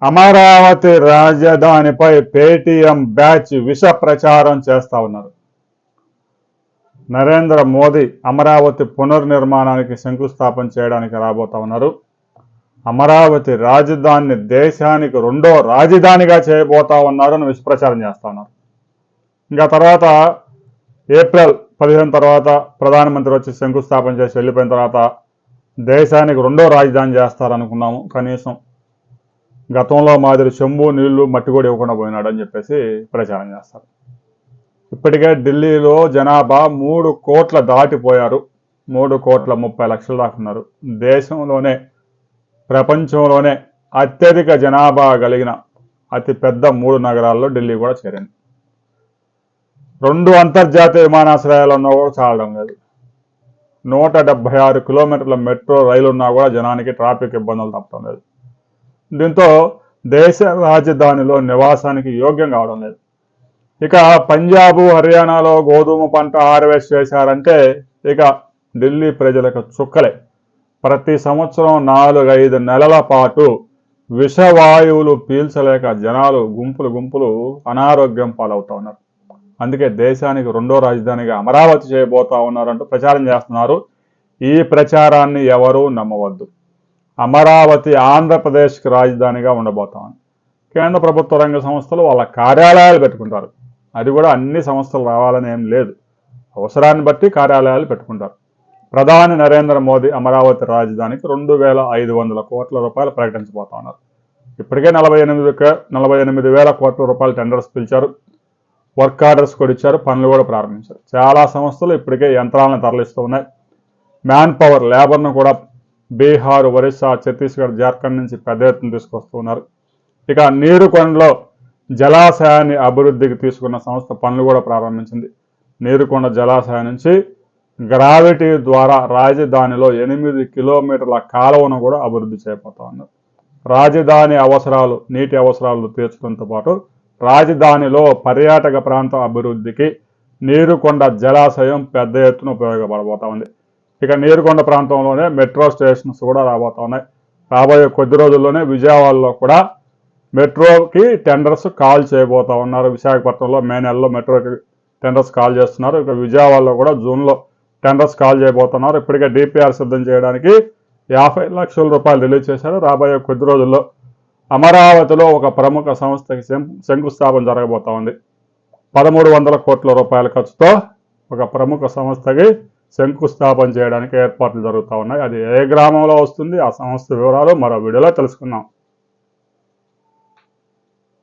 Amaravati రాజధానిపై Paytm batch విష ప్రచారం చేస్తా ఉన్నారు. నరేంద్ర మోదీ అమరావతి పునర్నిర్మాణానికి శంకుస్థాపన చేయడానికి రాబోతా ఉన్నారు. అమరావతి రాజధానిని దేశానికి రెండో రాజధానిగా చేయబోతా ఉన్నారు అని విషప్రచారం చేస్తా ఉన్నారు. ఇంకా తర్వాత ఏప్రిల్ 15 తర్వాత ప్రధానమంత్రి వచ్చి శంకుస్థాపన చేసి వెళ్ళిపోయిన తర్వాత దేశానికి రెండో రాజధాని చేస్తారనుకున్నాము. కనీసం గతంలో మాదిరి చెంబు నీళ్లు మట్టి కూడా ఇవ్వకుండా పోయినాడు అని చెప్పేసి ప్రచారం చేస్తారు. ఇప్పటికే ఢిల్లీలో జనాభా 3 కోట్ల దాటిపోయారు. 3,30,00,000 దాకా ఉన్నారు. దేశంలోనే ప్రపంచంలోనే అత్యధిక జనాభా కలిగిన అతి పెద్ద 3 నగరాల్లో ఢిల్లీ కూడా చేరింది. 2 అంతర్జాతీయ విమానాశ్రయాలు ఉన్నా కూడా చాలడం లేదు. 176 కిలోమీటర్ల మెట్రో రైలు ఉన్నా కూడా జనానికి ట్రాఫిక్ ఇబ్బందులు తప్పడం లేదు. దీంతో దేశ రాజధానిలో నివాసానికి యోగ్యం కావడం లేదు. ఇక పంజాబ్ హర్యానాలో గోధుమ పంట హార్వెస్ట్ చేశారంటే ఇక ఢిల్లీ ప్రజలకు చుక్కలే. ప్రతి సంవత్సరం 4-5 నెలల పాటు విషవాయువులు పీల్చలేక జనాలు గుంపులు అనారోగ్యం పాలవుతా ఉన్నారు. అందుకే దేశానికి రెండో రాజధానిగా అమరావతి చేయబోతా ఉన్నారంటూ ప్రచారం చేస్తున్నారు. ఈ ప్రచారాన్ని ఎవరూ నమ్మవద్దు. అమరావతి ఆంధ్రప్రదేశ్కి రాజధానిగా ఉండబోతామని కేంద్ర ప్రభుత్వ రంగ సంస్థలు వాళ్ళ కార్యాలయాలు పెట్టుకుంటారు. అది కూడా అన్ని సంస్థలు రావాలని ఏం లేదు. అవసరాన్ని బట్టి కార్యాలయాలు పెట్టుకుంటారు. ప్రధాని నరేంద్ర మోదీ అమరావతి రాజధానికి 2,500 కోట్ల రూపాయలు ప్రకటించబోతా ఉన్నారు. ఇప్పటికే 48,000 కోట్ల రూపాయలు టెండర్స్ పిలిచారు. వర్క్ ఆర్డర్స్ కూడా ఇచ్చారు. పనులు కూడా ప్రారంభించారు. చాలా సంస్థలు ఇప్పటికే యంత్రాలను తరలిస్తూ ఉన్నాయి. మ్యాన్ పవర్ లేబర్ను కూడా బీహార్, ఒరిస్సా, ఛత్తీస్గఢ్, జార్ఖండ్ నుంచి పెద్ద ఎత్తున తీసుకొస్తున్నారు. ఇక నీరుకొండలో జలాశయాన్ని అభివృద్ధికి తీసుకున్న సంస్థ పనులు కూడా ప్రారంభించింది. నీరుకొండ జలాశయం నుంచి గ్రావిటీ ద్వారా రాజధానిలో 8 కిలోమీటర్ల కాలువను కూడా అభివృద్ధి చేయబోతా ఉన్నారు. రాజధాని అవసరాలు, నీటి అవసరాలు తీర్చడంతో పాటు రాజధానిలో పర్యాటక ప్రాంతం అభివృద్ధికి నీరుకొండ జలాశయం పెద్ద ఎత్తున ఉపయోగపడబోతా ఉంది. ఇక నీరుకొండ ప్రాంతంలోనే మెట్రో స్టేషన్స్ కూడా రాబోతా ఉన్నాయి. రాబోయే కొద్ది రోజుల్లోనే విజయవాడలో కూడా మెట్రోకి టెండర్స్ కాల్ చేయబోతా ఉన్నారు. విశాఖపట్నంలో మే నెలలో మెట్రోకి టెండర్స్ కాల్ చేస్తున్నారు. ఇక విజయవాడలో కూడా జూన్లో టెండర్స్ కాల్ చేయబోతున్నారు. ఇప్పటికే డిపిఆర్ సిద్ధం చేయడానికి 50 లక్షల రూపాయలు రిలీజ్ చేశారు. రాబోయే కొద్ది రోజుల్లో అమరావతిలో ఒక ప్రముఖ సంస్థకి శంకుస్థాపన జరగబోతా ఉంది. 1,300 కోట్ల రూపాయల ఖర్చుతో ఒక ప్రముఖ సంస్థకి శంకుస్థాపన చేయడానికి ఏర్పాట్లు జరుగుతూ ఉన్నాయి. అది ఏ గ్రామంలో వస్తుంది, ఆ సంస్థ వివరాలు మరో వీడియోలో తెలుసుకుందాం.